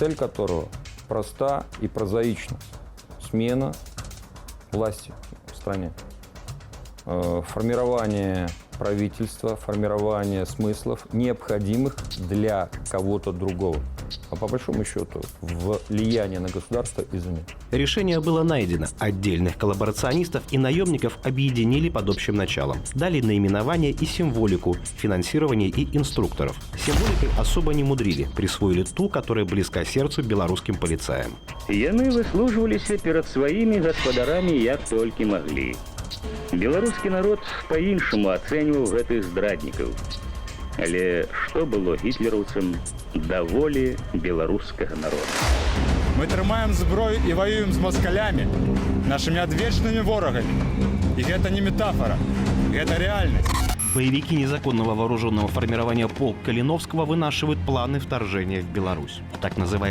цель которого проста и прозаична. Смена власти в стране. Формирование правительства, формирование смыслов, необходимых для кого-то другого. А по большому счету, влияние на государство извне. Решение было найдено. Отдельных коллаборационистов и наемников объединили под общим началом. Дали наименование и символику, финансирование и инструкторов. Символикой особо не мудрили, присвоили ту, которая близка сердцу белорусским полицаям. Яны выслуживаліся перед своими господарами як толькі могли. Белорусский народ по-іншаму оценивал гэтых здрадников. Але что было гитлеровцам до воли белорусского народа? Мы трымаем зброю и воюем с москалями, нашими адвечными ворогами. И это не метафора, это реальность. Боевики незаконного вооруженного формирования полк Калиновского вынашивают планы вторжения в Беларусь. Так называемый